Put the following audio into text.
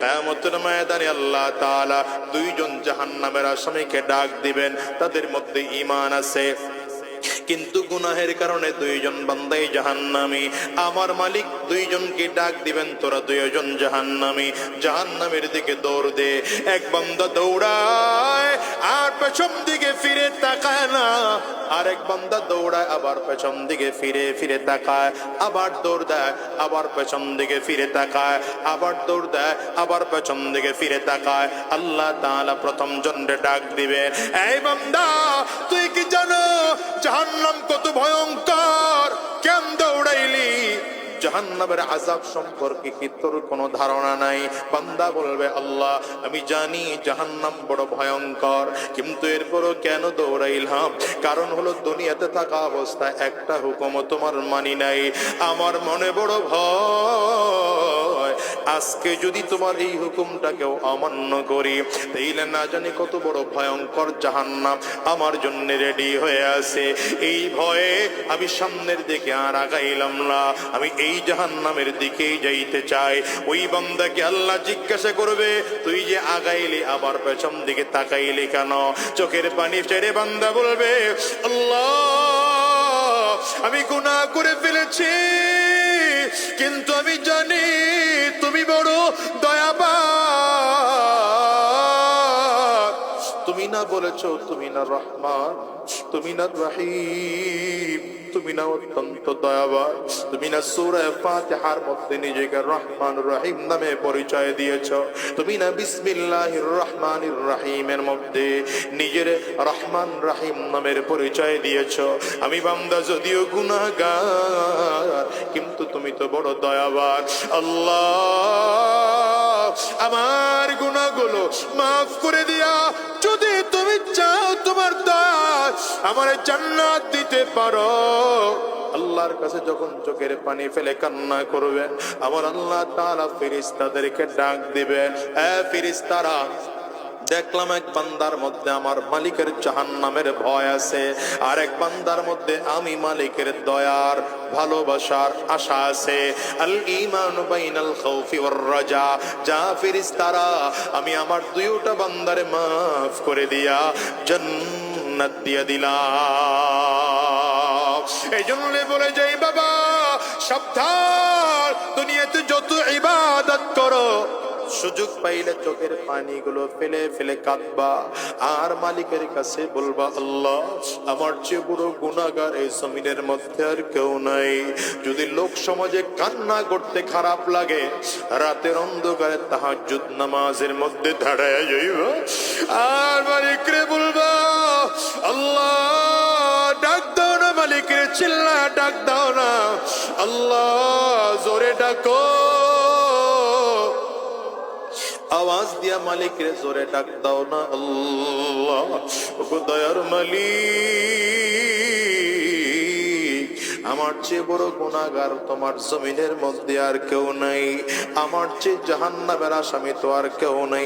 কিয়ামতের ময়দানে আল্লাহ তাআলা দুইজন জাহান্নামের আসামিকে ডাক দিবেন। তাদের মধ্যে ঈমান আছে, কিন্তু গুনাহের কারণে দুইজন বান্দাই জাহান্নামী। আমার মালিক দুইজনকে ডাক দিবেন, তোরা দুইজন জাহান্নামী, জাহান্নামের দিকে দৌড় দে। এক বান্দা দৌড়ায় আর পেছন দিকে ফিরে তাকায় না, আরেক বান্দা দৌড়ায় আবার পেছন দিকে ফিরে ফিরে তাকায়, আবার দৌড় দেয়, আবার পেছন দিকে ফিরে তাকায়, আবার দৌড় দেয়, আবার পেছন দিকে ফিরে তাকায়। আল্লাহ তাআলা প্রথম জনরে ডাক দিবে, এই বান্দা তুই কি জানো জাহান্নাম কত ভয়ঙ্কর? কেন দৌড়াইলি? জাহান্নামের আযাব সম্পর্কে কি তোর কোনো ধারণা নাই? বান্দা বলবে, আল্লাহ আমি জানি জাহান্নাম বড় ভয়ঙ্কর, কিন্তু এরপরও কেন দৌড়াইলাম? কারণ হলো দুনিয়াতে থাকা অবস্থায় একটা হুকুমও তোমার মানি নাই। আমার মনে বড় ভয়, আজকে যদি তোমার এই হুকুমটাকেও অমান্য করি, তাইলে না জানি কত বড় ভয়ঙ্কর জাহান্নাম আমার জন্য রেডি হয়ে আছে। এই ভয়ে আমি সামনের দিকে আর আগাইলাম না, আমি এই জাহান্নামের দিকেই যাইতে চাই। ওই বান্দাকে আল্লাহ জিজ্ঞাসা করবে, তুই যে আগাইলি আবার পেছন দিকে তাকাইলি কেন? চোখের পানি ছেড়ে বান্দা বলবে, আল্লাহ আমি গুনাহ করে ফেলেছি, কিন্তু আমি জানি তুমি বড় দয়াবান। তুমি না বলেছো তুমি না রহমান, তুমি না রহিম, তুমি না অত্যন্ত দয়াবান, তুমি না সূরা ফাতিহার মধ্যে নিজেকে রহমান রহিম নামে পরিচয় দিয়েছো, তুমি না বিসমিল্লাহির রহমানির রহিমের মধ্যে নিজের রহমান রহিম নামের পরিচয় দিয়েছো। আমি বান্দা যদিও গুনাহগার, কিন্তু তুমি তো বড় দয়াবান। আল্লাহ আমার গুনাহগুলো মাফ করে দিয়া যদি তুমি চাও তোমার দয়া আমার জান্নাত দিতে পারো। আল্লাহর কাছে যখন চোখের পানি ফেলে কান্না করবেন, আমার আল্লাহ তাআলা ফেরেশতাদেরকে ডাক দিবেন, এ ফেরেশতারা দেখলাম এক বান্দার মধ্যে আমার মালিকের জাহান্নামের ভয় আছে, আর এক বান্দার মধ্যে আমি মালিকের দয়ার ভালোবাসার আশা আছে। আল ঈমানু বাইনাল খাউফি ওয়ার রাজা। যা ফেরেশতারা আমি আমার দুইটা বান্দারে মাফ করে দিয়া জান্নাত দিয়ে দিলাম। এই জন্য বলে যাই বাবা সাবধান, দুনিয়াতে যত ইবাদত করো সুযোগ পাইলে চোখের পানিগুলো ফেলে ফেলে কাঁদবা, আর মালিকের কাছে বলবা, আল্লাহ আমার চেয়ে বড় গুনাহগার এই জমিনের মধ্যে আর কেউ নাই। যদি লোক সমাজে কান্না করতে খারাপ লাগে, রাতের অন্ধকারে তাহাজ্জুদ নামাজের মধ্যে দাঁড়ায় যাইবা আর মালিকরে বলবা, আল্লাহ ডাক দাও না, মালিকরে চিল্লা ডাক দাও না, আল্লাহ জোরে ডাকো, আওয়াজ দিয়া মালিকের জোরে ডাক দাও না, আল্লাহ ওগো দয়ার মালিক আমার চেয়ে বড় গুনাহগার তোমার জমিনের মধ্যে আর কেউ নাই, আমার চেয়ে জাহান্নামের আসামি তো আর কেউ নাই।